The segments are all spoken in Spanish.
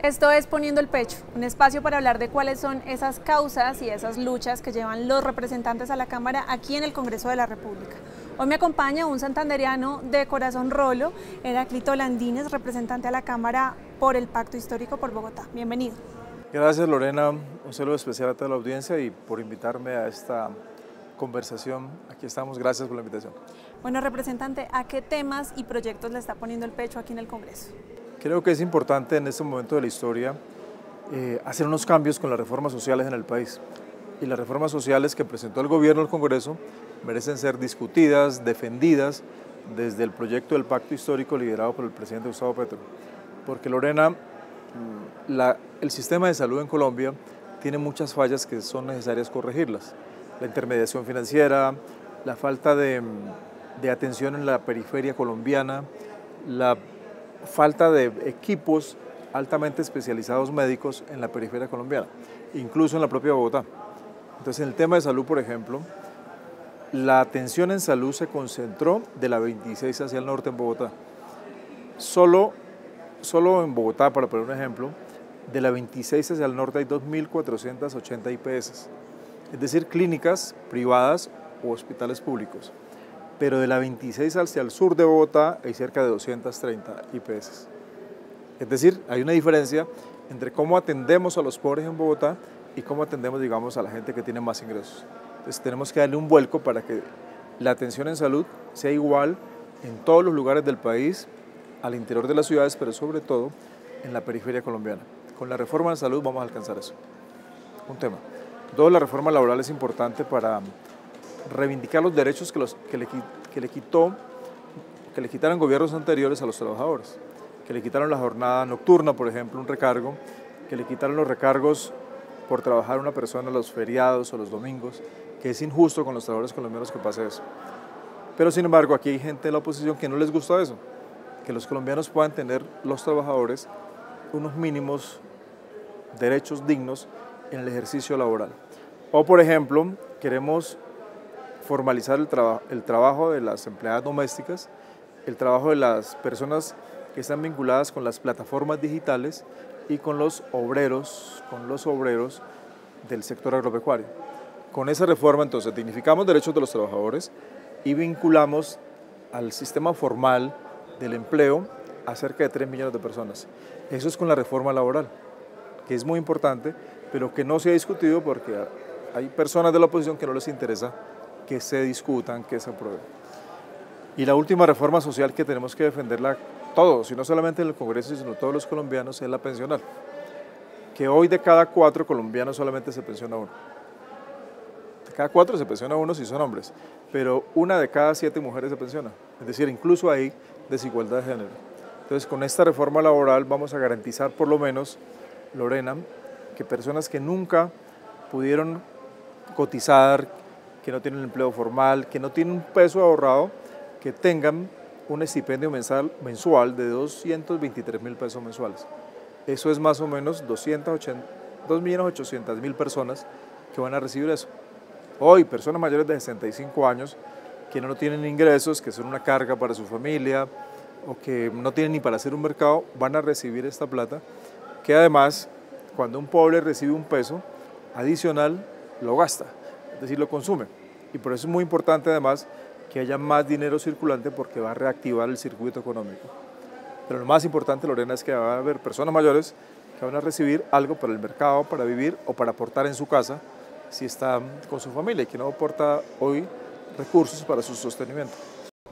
Esto es Poniendo el Pecho, un espacio para hablar de cuáles son esas causas y esas luchas que llevan los representantes a la Cámara aquí en el Congreso de la República. Hoy me acompaña un santandereano de corazón rolo, Heráclito Landines, representante a la Cámara por el Pacto Histórico por Bogotá. Bienvenido. Gracias, Lorena, un saludo especial a toda la audiencia y por invitarme a esta conversación. Aquí estamos, gracias por la invitación. Bueno, representante, ¿a qué temas y proyectos le está poniendo el pecho aquí en el Congreso? Creo que es importante en este momento de la historia hacer unos cambios con las reformas sociales en el país. Y las reformas sociales que presentó el gobierno al Congreso merecen ser discutidas, defendidas desde el proyecto del Pacto Histórico liderado por el presidente Gustavo Petro. Porque, Lorena, el sistema de salud en Colombia tiene muchas fallas que son necesarias corregirlas. La intermediación financiera, la falta de atención en la periferia colombiana, la falta de equipos altamente especializados médicos en la periferia colombiana, incluso en la propia Bogotá. Entonces, en el tema de salud, por ejemplo, la atención en salud se concentró de la 26 hacia el norte en Bogotá. Solo en Bogotá, para poner un ejemplo, de la 26 hacia el norte hay 2.480 IPS, es decir, clínicas privadas o hospitales públicos. Pero de la 26 hacia el sur de Bogotá hay cerca de 230 IPS. Es decir, hay una diferencia entre cómo atendemos a los pobres en Bogotá y cómo atendemos, digamos, a la gente que tiene más ingresos. Entonces tenemos que darle un vuelco para que la atención en salud sea igual en todos los lugares del país, al interior de las ciudades, pero sobre todo en la periferia colombiana. Con la reforma de salud vamos a alcanzar eso. Un tema. Dos, la reforma laboral es importante para reivindicar los derechos que le quitaron gobiernos anteriores a los trabajadores, que le quitaron la jornada nocturna, por ejemplo, un recargo, que le quitaron los recargos por trabajar una persona los feriados o los domingos, que es injusto con los trabajadores colombianos que pase eso. Pero sin embargo, aquí hay gente de la oposición que no les gusta eso, que los colombianos puedan tener, los trabajadores, unos mínimos derechos dignos en el ejercicio laboral. O, por ejemplo, queremos formalizar el trabajo de las empleadas domésticas, el trabajo de las personas que están vinculadas con las plataformas digitales y con los obreros del sector agropecuario. Con esa reforma, entonces, dignificamos derechos de los trabajadores y vinculamos al sistema formal del empleo a cerca de 3 millones de personas. Eso es con la reforma laboral, que es muy importante, pero que no se ha discutido porque hay personas de la oposición que no les interesa que se discutan, que se aprueben. Y la última reforma social que tenemos que defenderla todos, y no solamente en el Congreso, sino todos los colombianos, es la pensional. Que hoy de cada 4 colombianos solamente se pensiona uno. De cada 4 se pensiona uno si son hombres, pero 1 de cada 7 mujeres se pensiona. Es decir, incluso hay desigualdad de género. Entonces, con esta reforma laboral vamos a garantizar por lo menos, Lorena, que personas que nunca pudieron cotizar, que no tienen empleo formal, que no tienen un peso ahorrado, que tengan un estipendio mensual de 223.000 pesos mensuales. Eso es más o menos 2.800.000 personas que van a recibir eso. Hoy, personas mayores de 65 años que no tienen ingresos, que son una carga para su familia o que no tienen ni para hacer un mercado, van a recibir esta plata, que además, cuando un pobre recibe un peso adicional, lo gasta. Es decir, lo consume. Y por eso es muy importante además que haya más dinero circulante porque va a reactivar el circuito económico. Pero lo más importante, Lorena, es que va a haber personas mayores que van a recibir algo para el mercado, para vivir o para aportar en su casa si está con su familia y que no aporta hoy recursos para su sostenimiento.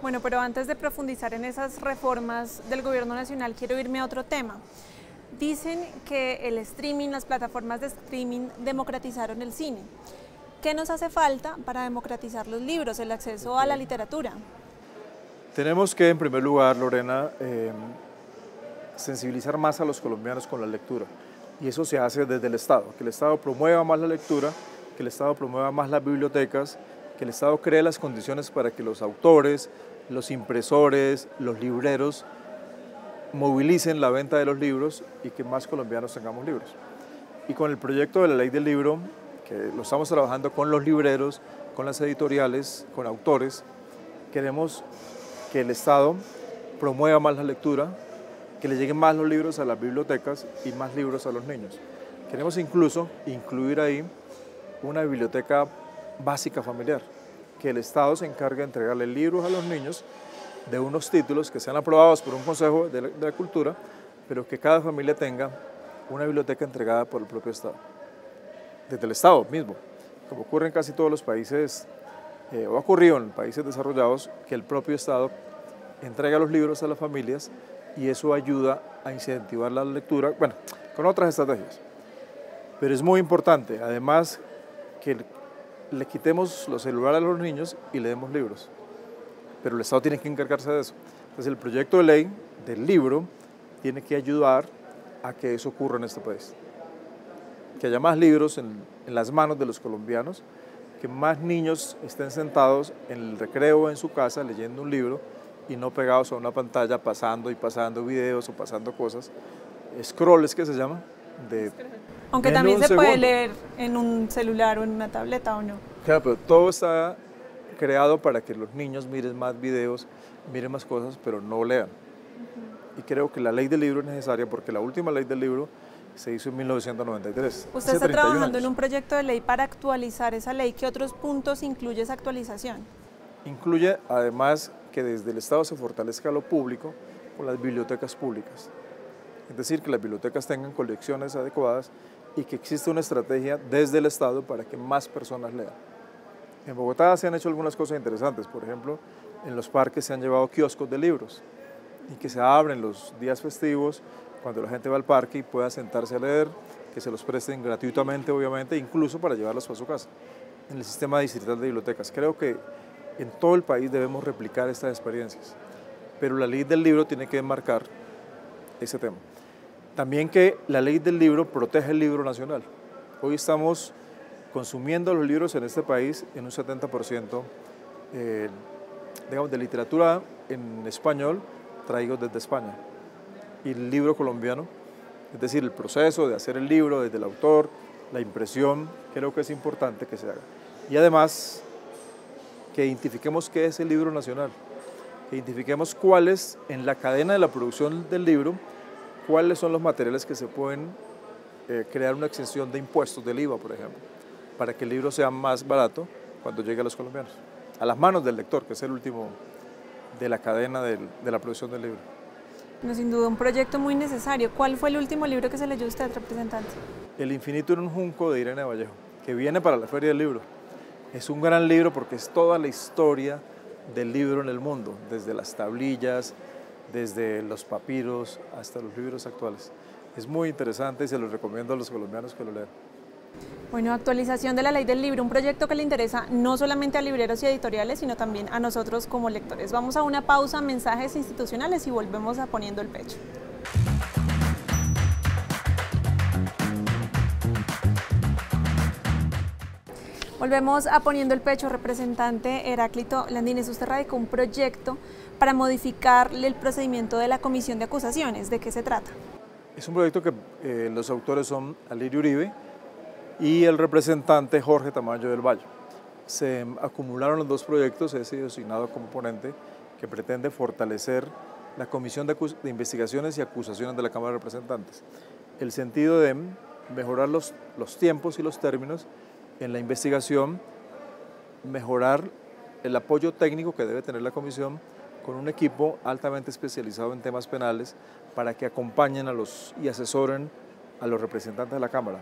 Bueno, pero antes de profundizar en esas reformas del gobierno nacional, quiero irme a otro tema. Dicen que el streaming, las plataformas de streaming democratizaron el cine. ¿Qué nos hace falta para democratizar los libros, el acceso a la literatura? Tenemos que, en primer lugar, Lorena, sensibilizar más a los colombianos con la lectura. Y eso se hace desde el Estado, que el Estado promueva más la lectura que el Estado promueva más las bibliotecas, que el Estado cree las condiciones para que los autores, los impresores, los libreros movilicen la venta de los libros y que más colombianos tengamos libros. Y con el proyecto de la ley del libro, que lo estamos trabajando con los libreros, con las editoriales, con autores, queremos que el Estado promueva más la lectura, que le lleguen más los libros a las bibliotecas y más libros a los niños. Queremos incluso incluir ahí una biblioteca básica familiar, que el Estado se encargue de entregarle libros a los niños de unos títulos que sean aprobados por un Consejo de la Cultura, pero que cada familia tenga una biblioteca entregada por el propio Estado, desde el Estado mismo, como ocurre en casi todos los países, o ha ocurrido en países desarrollados, que el propio Estado entrega los libros a las familias y eso ayuda a incentivar la lectura, bueno, con otras estrategias. Pero es muy importante, además, que le quitemos los celulares a los niños y le demos libros. Pero el Estado tiene que encargarse de eso. Entonces el proyecto de ley del libro tiene que ayudar a que eso ocurra en este país. Que haya más libros en las manos de los colombianos, que más niños estén sentados en el recreo en su casa leyendo un libro y no pegados a una pantalla pasando y pasando videos o pasando cosas, scrolls que se llama. Aunque también se puede leer en un celular o en una tableta o no. Claro, pero todo está creado para que los niños miren más videos, miren más cosas, pero no lean. Y creo que la ley del libro es necesaria porque la última ley del libro se hizo en 1993. Usted está trabajando en un proyecto de ley para actualizar esa ley. ¿Qué otros puntos incluye esa actualización? Incluye además que desde el Estado se fortalezca lo público con las bibliotecas públicas. Es decir, que las bibliotecas tengan colecciones adecuadas y que exista una estrategia desde el Estado para que más personas lean. En Bogotá se han hecho algunas cosas interesantes, por ejemplo, en los parques se han llevado kioscos de libros y que se abren los días festivos cuando la gente va al parque y pueda sentarse a leer, que se los presten gratuitamente, obviamente, incluso para llevarlos a su casa, en el sistema distrital de bibliotecas. Creo que en todo el país debemos replicar estas experiencias, pero la ley del libro tiene que enmarcar ese tema. También que la ley del libro protege el libro nacional. Hoy estamos consumiendo los libros en este país en un 70% digamos, de literatura en español traídos desde España. Y el libro colombiano, es decir, el proceso de hacer el libro desde el autor, la impresión, creo que es importante que se haga. Y además, que identifiquemos qué es el libro nacional, que identifiquemos cuáles en la cadena de la producción del libro, cuáles son los materiales que se pueden crear una exención de impuestos del IVA, por ejemplo, para que el libro sea más barato cuando llegue a los colombianos, a las manos del lector, que es el último de la cadena de la producción del libro. No, sin duda, un proyecto muy necesario. ¿Cuál fue el último libro que se leyó usted, representante? El infinito en un junco de Irene Vallejo, que viene para la Feria del Libro. Es un gran libro porque es toda la historia del libro en el mundo, desde las tablillas, desde los papiros hasta los libros actuales. Es muy interesante y se lo recomiendo a los colombianos que lo lean. Bueno, actualización de la ley del libro, un proyecto que le interesa no solamente a libreros y editoriales, sino también a nosotros como lectores. Vamos a una pausa, mensajes institucionales y volvemos a Poniendo el Pecho. Volvemos a Poniendo el Pecho, representante Heráclito Landines. Usted radicó un proyecto para modificar el procedimiento de la comisión de acusaciones. ¿De qué se trata? Es un proyecto que los autores son Alirio Uribe y el representante Jorge Tamayo del Valle. Se acumularon los dos proyectos, he sido designado como ponente, que pretende fortalecer la Comisión de Investigaciones y Acusaciones de la Cámara de Representantes. El sentido de mejorar los tiempos y los términos en la investigación, mejorar el apoyo técnico que debe tener la comisión con un equipo altamente especializado en temas penales para que acompañen y asesoren a los representantes de la Cámara.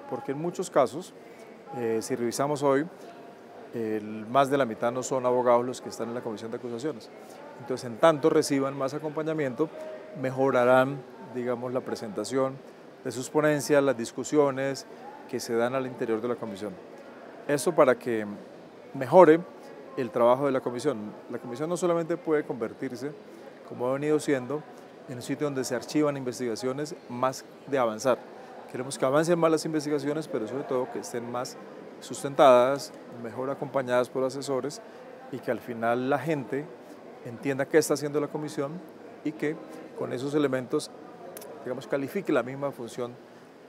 Porque en muchos casos, si revisamos hoy, más de la mitad no son abogados los que están en la comisión de acusaciones. Entonces, en tanto reciban más acompañamiento, mejorarán, digamos, la presentación de sus ponencias, las discusiones que se dan al interior de la comisión. Eso para que mejore el trabajo de la comisión. La comisión no solamente puede convertirse, como ha venido siendo, en un sitio donde se archivan investigaciones más de avanzar. Queremos que avancen más las investigaciones, pero sobre todo que estén más sustentadas, mejor acompañadas por asesores y que al final la gente entienda qué está haciendo la comisión y que con esos elementos, digamos, califique la misma función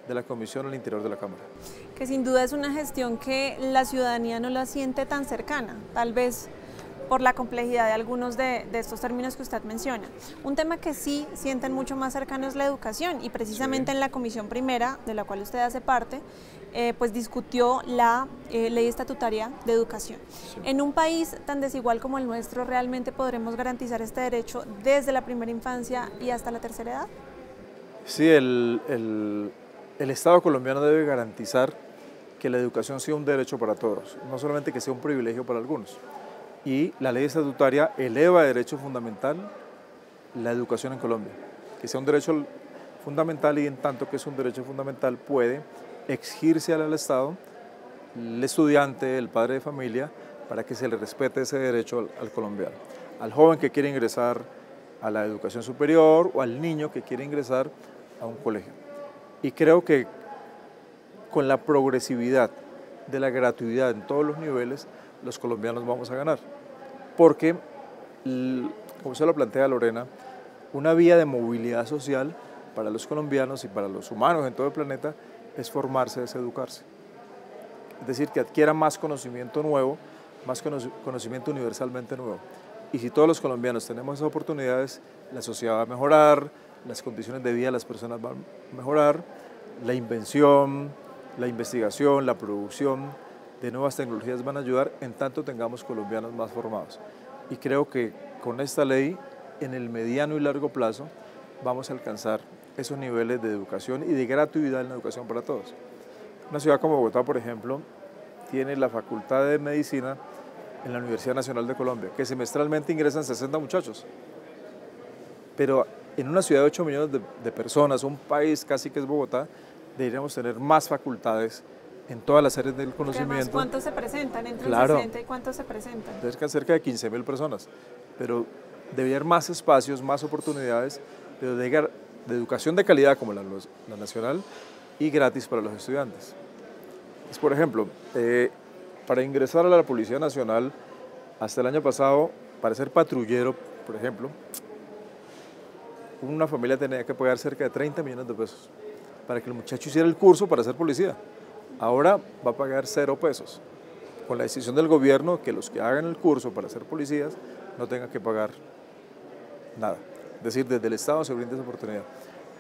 de la comisión al interior de la Cámara. Que sin duda es una gestión que la ciudadanía no la siente tan cercana, tal vez por la complejidad de algunos de estos términos que usted menciona. Un tema que sí sienten mucho más cercano es la educación y precisamente en la Comisión Primera, de la cual usted hace parte, pues discutió la ley estatutaria de educación. Sí. En un país tan desigual como el nuestro, ¿realmente podremos garantizar este derecho desde la primera infancia y hasta la tercera edad? Sí, el Estado colombiano debe garantizar que la educación sea un derecho para todos, no solamente que sea un privilegio para algunos. Y la ley estatutaria eleva de derecho fundamental la educación en Colombia, que sea un derecho fundamental y en tanto que es un derecho fundamental puede exigirse al Estado, el estudiante, el padre de familia, para que se le respete ese derecho al colombiano, al joven que quiere ingresar a la educación superior o al niño que quiere ingresar a un colegio. Y creo que con la progresividad de la gratuidad en todos los niveles, los colombianos vamos a ganar. Porque, como se lo plantea Lorena, una vía de movilidad social para los colombianos y para los humanos en todo el planeta es formarse, es educarse. Es decir, que adquiera más conocimiento nuevo, más conocimiento universalmente nuevo. Y si todos los colombianos tenemos esas oportunidades, la sociedad va a mejorar, las condiciones de vida de las personas van a mejorar, la invención, la investigación, la producción de nuevas tecnologías van a ayudar en tanto tengamos colombianos más formados. Y creo que con esta ley, en el mediano y largo plazo, vamos a alcanzar esos niveles de educación y de gratuidad en la educación para todos. Una ciudad como Bogotá, por ejemplo, tiene la Facultad de Medicina en la Universidad Nacional de Colombia, que semestralmente ingresan 60 muchachos. Pero en una ciudad de 8 millones de personas, un país casi que es Bogotá, deberíamos tener más facultades en todas las áreas del conocimiento. Además, ¿cuántos se presentan? Entre claro, 60 y ¿cuántos se presentan? Cerca de 15.000 personas, pero debería haber más espacios, más oportunidades, pero de educación de calidad como la nacional y gratis para los estudiantes. Es, por ejemplo, para ingresar a la Policía Nacional, hasta el año pasado, para ser patrullero, por ejemplo, una familia tenía que pagar cerca de 30 millones de pesos para que el muchacho hiciera el curso para ser policía. Ahora va a pagar 0 pesos, con la decisión del gobierno que los que hagan el curso para ser policías no tengan que pagar nada. Es decir, desde el Estado se brinda esa oportunidad.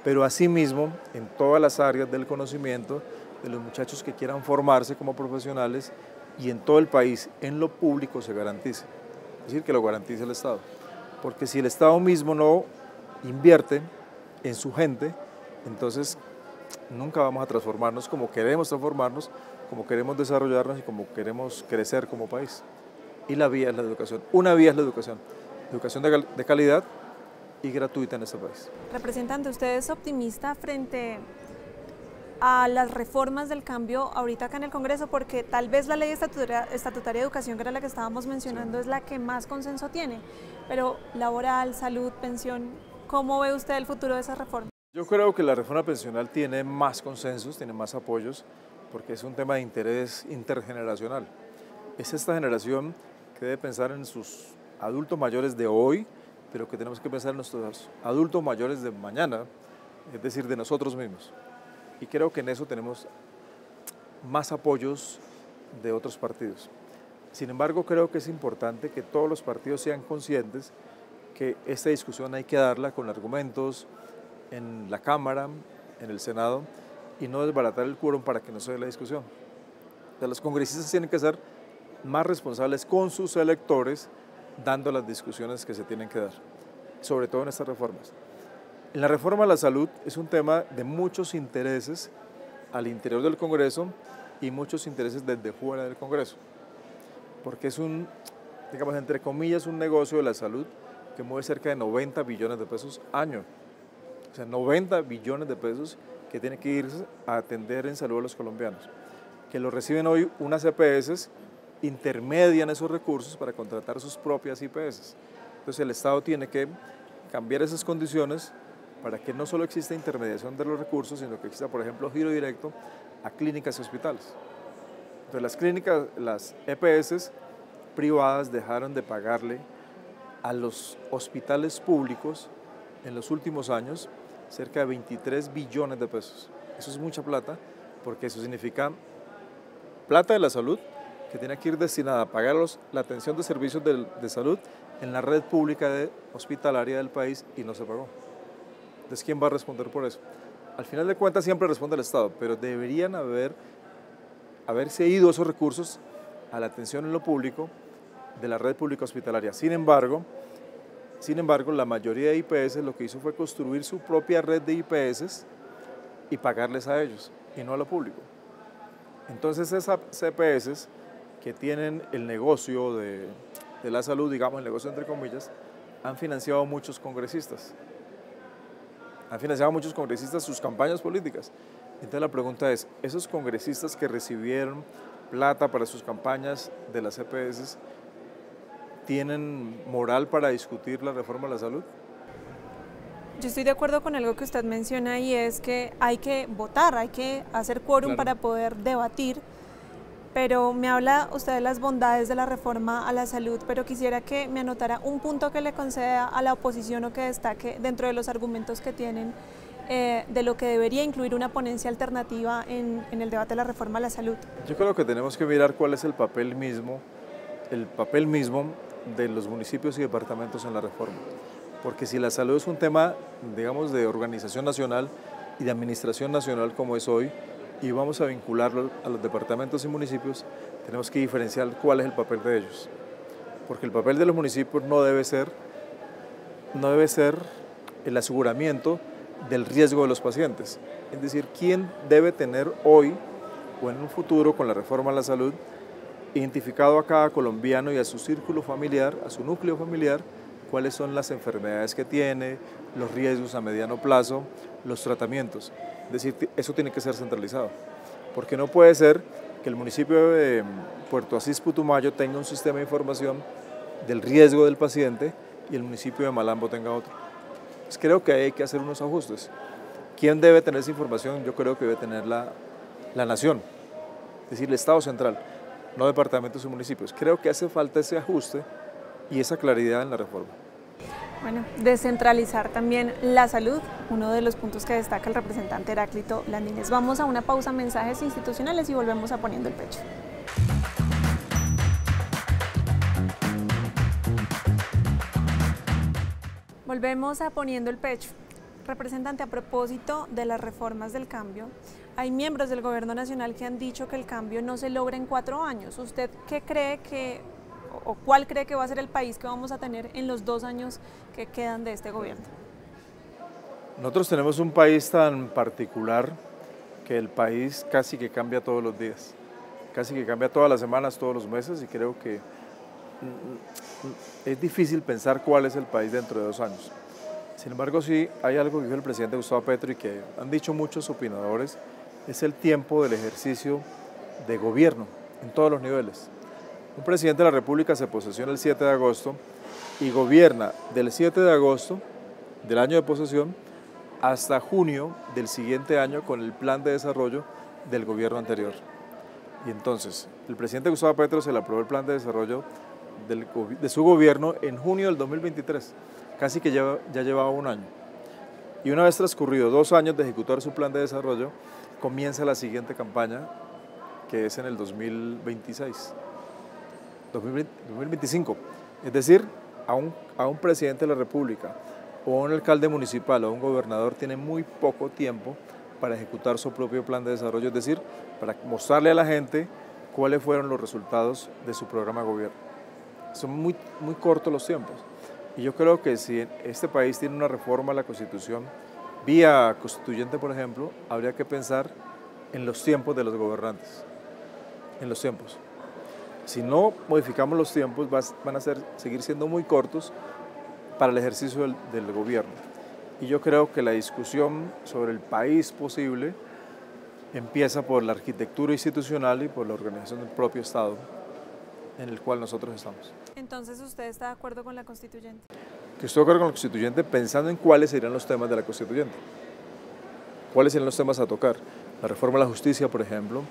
Pero asimismo, en todas las áreas del conocimiento de los muchachos que quieran formarse como profesionales y en todo el país, en lo público se garantice. Es decir, que lo garantice el Estado. Porque si el Estado mismo no invierte en su gente, entonces nunca vamos a transformarnos como queremos transformarnos, como queremos desarrollarnos y como queremos crecer como país. Y la vía es la educación. Una vía es la educación. Educación de calidad y gratuita en este país. Representante, ¿usted es optimista frente a las reformas del cambio ahorita acá en el Congreso? Porque tal vez la ley estatutaria de educación, que era la que estábamos mencionando, es la que más consenso tiene. Pero laboral, salud, pensión, ¿cómo ve usted el futuro de esa reforma? Yo creo que la reforma pensional tiene más consensos, tiene más apoyos, porque es un tema de interés intergeneracional. Es esta generación que debe pensar en sus adultos mayores de hoy, pero que tenemos que pensar en nuestros adultos mayores de mañana, es decir, de nosotros mismos. Y creo que en eso tenemos más apoyos de otros partidos. Sin embargo, creo que es importante que todos los partidos sean conscientes que esta discusión hay que darla con argumentos en la Cámara, en el Senado, y no desbaratar el quórum para que no se dé la discusión. O sea, los congresistas tienen que ser más responsables con sus electores, dando las discusiones que se tienen que dar, sobre todo en estas reformas. En la reforma a la salud es un tema de muchos intereses al interior del Congreso y muchos intereses desde fuera del Congreso, porque es un, digamos, entre comillas, un negocio de la salud que mueve cerca de 90 billones de pesos año. O sea, 90 billones de pesos que tienen que irse a atender en salud a los colombianos, que lo reciben hoy unas EPS, intermedian esos recursos para contratar sus propias IPS. Entonces el Estado tiene que cambiar esas condiciones para que no solo exista intermediación de los recursos, sino que exista, por ejemplo, giro directo a clínicas y hospitales. Entonces las clínicas, las EPS privadas dejaron de pagarle a los hospitales públicos en los últimos años cerca de 23 billones de pesos. Eso es mucha plata, porque eso significa plata de la salud que tiene que ir destinada a pagar la atención de servicios de salud en la red pública hospitalaria del país y no se pagó. Entonces, ¿quién va a responder por eso? Al final de cuentas siempre responde el Estado, pero deberían haberse ido esos recursos a la atención en lo público de la red pública hospitalaria. Sin embargo, la mayoría de IPS lo que hizo fue construir su propia red de IPS y pagarles a ellos y no a lo público. Entonces esas EPS que tienen el negocio de la salud, digamos el negocio entre comillas, han financiado a muchos congresistas. Han financiado a muchos congresistas sus campañas políticas. Entonces la pregunta es, ¿esos congresistas que recibieron plata para sus campañas de las EPS tienen moral para discutir la reforma de la salud? Yo estoy de acuerdo con algo que usted menciona y es que hay que votar, hay que hacer quórum para poder debatir, pero me habla usted de las bondades de la reforma a la salud, pero quisiera que me anotara un punto que le conceda a la oposición o que destaque dentro de los argumentos que tienen de lo que debería incluir una ponencia alternativa en el debate de la reforma a la salud. Yo creo que tenemos que mirar cuál es el papel mismo de los municipios y departamentos en la reforma. Porque si la salud es un tema, digamos, de organización nacional y de administración nacional como es hoy, y vamos a vincularlo a los departamentos y municipios, tenemos que diferenciar cuál es el papel de ellos. Porque el papel de los municipios no debe ser el aseguramiento del riesgo de los pacientes. Es decir, quién debe tener hoy o en un futuro con la reforma a la salud identificado a cada colombiano y a su círculo familiar, a su núcleo familiar, cuáles son las enfermedades que tiene, los riesgos a mediano plazo, los tratamientos. Es decir, eso tiene que ser centralizado, porque no puede ser que el municipio de Puerto Asís Putumayo tenga un sistema de información del riesgo del paciente y el municipio de Malambo tenga otro. Pues creo que hay que hacer unos ajustes. ¿Quién debe tener esa información? Yo creo que debe tener la nación, es decir, el Estado central, no departamentos y municipios. Creo que hace falta ese ajuste y esa claridad en la reforma. Bueno, descentralizar también la salud, uno de los puntos que destaca el representante Heráclito Landines. Vamos a una pausa, mensajes institucionales y volvemos a Poniendo el Pecho. Volvemos a Poniendo el Pecho. Representante, a propósito de las reformas del cambio, hay miembros del gobierno nacional que han dicho que el cambio no se logra en 4 años. ¿Usted qué cree o cuál cree que va a ser el país que vamos a tener en los 2 años que quedan de este gobierno? Nosotros tenemos un país tan particular que el país casi que cambia todos los días, casi que cambia todas las semanas, todos los meses, y creo que es difícil pensar cuál es el país dentro de 2 años. Sin embargo, sí hay algo que dijo el presidente Gustavo Petro y que han dicho muchos opinadores, es el tiempo del ejercicio de gobierno en todos los niveles. Un presidente de la República se posesiona el 7 de agosto y gobierna del 7 de agosto del año de posesión hasta junio del siguiente año con el plan de desarrollo del gobierno anterior. Y entonces, el presidente Gustavo Petro se le aprobó el plan de desarrollo de su gobierno en junio del 2023, casi que ya llevaba 1 año. Y una vez transcurrido 2 años de ejecutar su plan de desarrollo, comienza la siguiente campaña, que es en el 2025. Es decir, a un presidente de la República, o a un alcalde municipal, o a un gobernador, tiene muy poco tiempo para ejecutar su propio plan de desarrollo, es decir, para mostrarle a la gente cuáles fueron los resultados de su programa de gobierno. Son muy cortos los tiempos. Y yo creo que si este país tiene una reforma a la Constitución, vía constituyente, por ejemplo, habría que pensar en los tiempos de los gobernantes, en los tiempos. Si no modificamos los tiempos, van a seguir siendo muy cortos para el ejercicio del gobierno. Y yo creo que la discusión sobre el país posible empieza por la arquitectura institucional y por la organización del propio Estado en el cual nosotros estamos. Entonces, ¿usted está de acuerdo con la constituyente? Que estoy de acuerdo con la constituyente pensando en cuáles serían los temas de la constituyente. ¿Cuáles serían los temas a tocar? La reforma a la justicia, por ejemplo,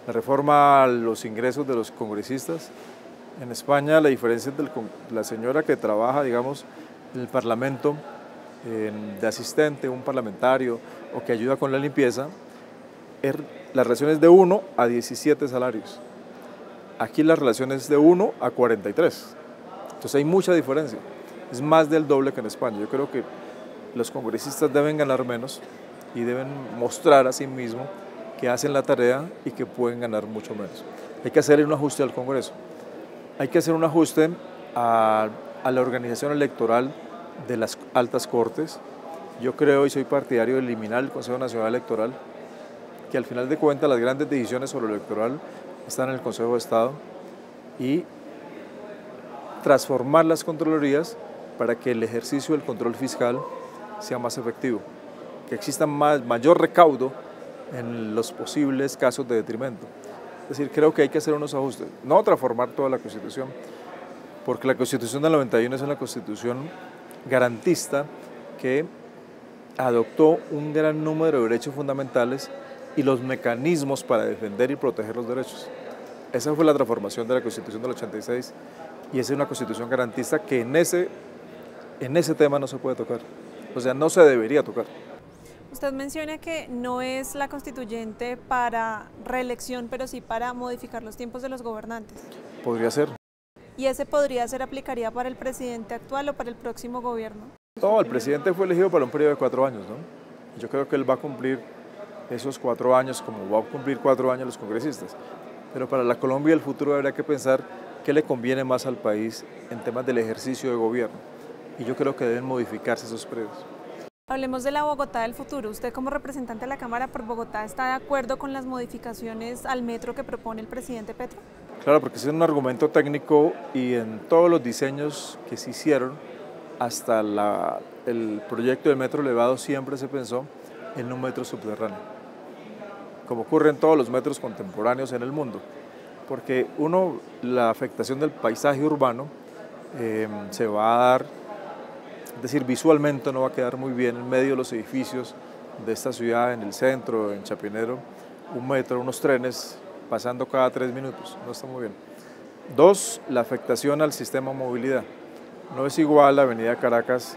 la reforma a los ingresos de los congresistas. En España la diferencia entre la señora que trabaja, digamos, en el Parlamento, de asistente, un parlamentario o que ayuda con la limpieza, la relación es de 1 a 17 salarios. Aquí la relación es de 1 a 43. Entonces hay mucha diferencia. Es más del doble que en España. Yo creo que los congresistas deben ganar menos y deben mostrar a sí mismos que hacen la tarea y que pueden ganar mucho menos. Hay que hacer un ajuste al Congreso. Hay que hacer un ajuste a la organización electoral de las altas cortes. Yo creo y soy partidario de eliminar el Consejo Nacional Electoral, que al final de cuentas las grandes decisiones sobre lo electoral están en el Consejo de Estado, y transformar las contralorías para que el ejercicio del control fiscal sea más efectivo, que exista mayor recaudo en los posibles casos de detrimento. Es decir, creo que hay que hacer unos ajustes, no transformar toda la Constitución, porque la Constitución del 91 es una Constitución garantista que adoptó un gran número de derechos fundamentales y los mecanismos para defender y proteger los derechos. Esa fue la transformación de la Constitución del 86 y esa es una Constitución garantista que en ese tema no se puede tocar, o sea, no se debería tocar. Usted menciona que no es la constituyente para reelección, pero sí para modificar los tiempos de los gobernantes. Podría ser. ¿Y ese podría ser, aplicaría para el presidente actual o para el próximo gobierno? No, el presidente fue elegido para un periodo de 4 años, ¿no? Yo creo que él va a cumplir esos 4 años como va a cumplir 4 años los congresistas. Pero para la Colombia del futuro habría que pensar qué le conviene más al país en temas del ejercicio de gobierno. Y yo creo que deben modificarse esos periodos. Hablemos de la Bogotá del futuro. Usted como representante de la Cámara por Bogotá, ¿está de acuerdo con las modificaciones al metro que propone el presidente Petro? Claro, porque ese es un argumento técnico y en todos los diseños que se hicieron hasta el proyecto del metro elevado siempre se pensó en un metro subterráneo, como ocurre en todos los metros contemporáneos en el mundo, porque la afectación del paisaje urbano se va a dar, es decir, visualmente no va a quedar muy bien en medio de los edificios de esta ciudad, en el centro, en Chapinero, un metro, unos trenes pasando cada 3 minutos, no está muy bien. 2, la afectación al sistema de movilidad. No es igual la avenida Caracas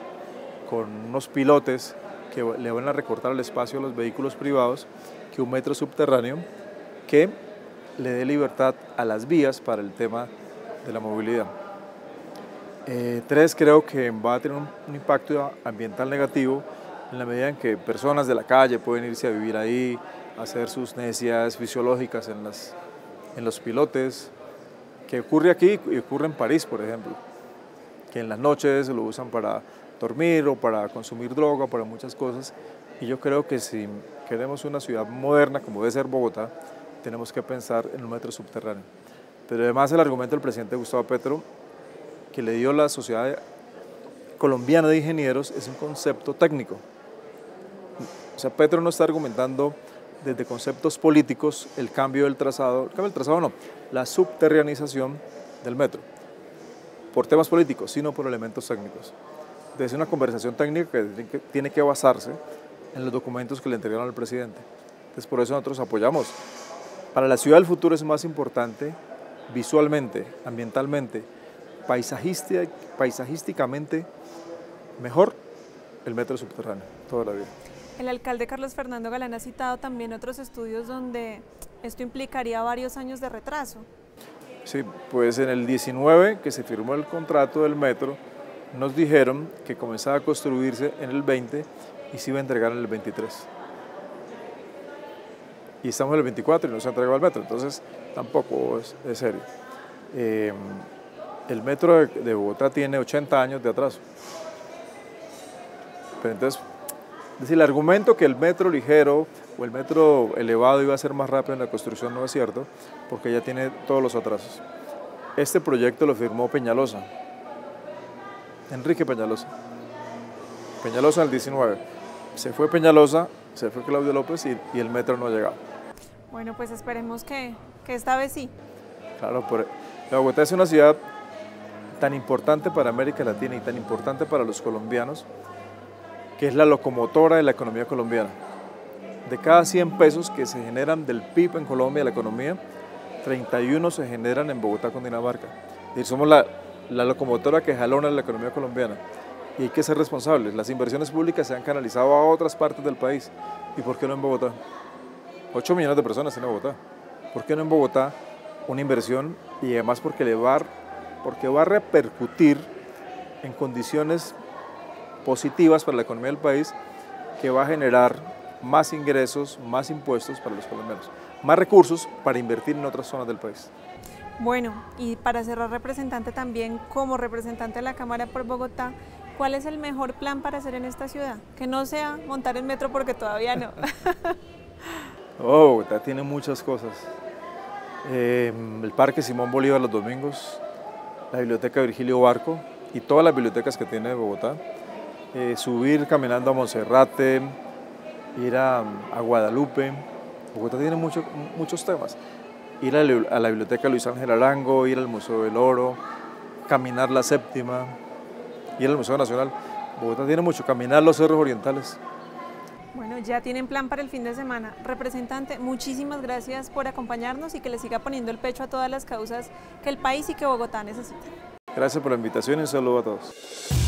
con unos pilotes que le van a recortar el espacio a los vehículos privados que un metro subterráneo que le dé libertad a las vías para el tema de la movilidad. 3, creo que va a tener un impacto ambiental negativo en la medida en que personas de la calle pueden irse a vivir ahí, hacer sus necesidades fisiológicas en los pilotes, que ocurre aquí y ocurre en París, por ejemplo, que en las noches lo usan para dormir o para consumir droga, para muchas cosas, y yo creo que si queremos una ciudad moderna como debe ser Bogotá, tenemos que pensar en un metro subterráneo. Pero además el argumento del presidente Gustavo Petro, que le dio la Sociedad Colombiana de Ingenieros, es un concepto técnico. O sea, Petro no está argumentando desde conceptos políticos el cambio del trazado no, la subterranización del metro, por temas políticos, sino por elementos técnicos. Es una conversación técnica que tiene que basarse en los documentos que le entregaron al presidente. Entonces, por eso nosotros apoyamos. Para la ciudad del futuro es más importante visualmente, ambientalmente, paisajísticamente mejor el metro subterráneo toda la vida. El alcalde Carlos Fernando Galán ha citado también otros estudios donde esto implicaría varios años de retraso. Sí, pues en el 19 que se firmó el contrato del metro, nos dijeron que comenzaba a construirse en el 20 y se iba a entregar en el 23. Y estamos en el 24 y no se ha entregado el metro, entonces tampoco es serio. El metro de Bogotá tiene 80 años de atraso. Pero entonces, es decir, el argumento que el metro ligero o el metro elevado iba a ser más rápido en la construcción no es cierto, porque ya tiene todos los atrasos. Este proyecto lo firmó Peñalosa, Enrique Peñalosa. Peñalosa en el 19. Se fue Peñalosa, se fue Claudio López y el metro no ha llegado. Bueno, pues esperemos que esta vez sí. Claro, Bogotá es una ciudad tan importante para América Latina y tan importante para los colombianos, que es la locomotora de la economía colombiana. De cada 100 pesos que se generan del PIB en Colombia, la economía, 31 se generan en Bogotá, Cundinamarca. Es decir, somos la locomotora que jalona la economía colombiana y hay que ser responsables. Las inversiones públicas se han canalizado a otras partes del país. ¿Y por qué no en Bogotá? 8 millones de personas en Bogotá. ¿Por qué no en Bogotá una inversión? Y además porque va a repercutir en condiciones positivas para la economía del país, que va a generar más ingresos, más impuestos para los colombianos, más recursos para invertir en otras zonas del país. Bueno, y para cerrar, representante, también como representante de la Cámara por Bogotá, ¿cuál es el mejor plan para hacer en esta ciudad? Que no sea montar en metro, porque todavía no. Bogotá tiene muchas cosas. El Parque Simón Bolívar los domingos, la Biblioteca Virgilio Barco y todas las bibliotecas que tiene Bogotá. Subir caminando a Monserrate, ir a Guadalupe. Bogotá tiene muchos temas. Ir a la Biblioteca Luis Ángel Arango, ir al Museo del Oro, caminar la Séptima, ir al Museo Nacional. Bogotá tiene mucho, caminar los cerros orientales. Bueno, ya tienen plan para el fin de semana. Representante, muchísimas gracias por acompañarnos y que le siga poniendo el pecho a todas las causas que el país y que Bogotá necesitan. Gracias por la invitación y un saludo a todos.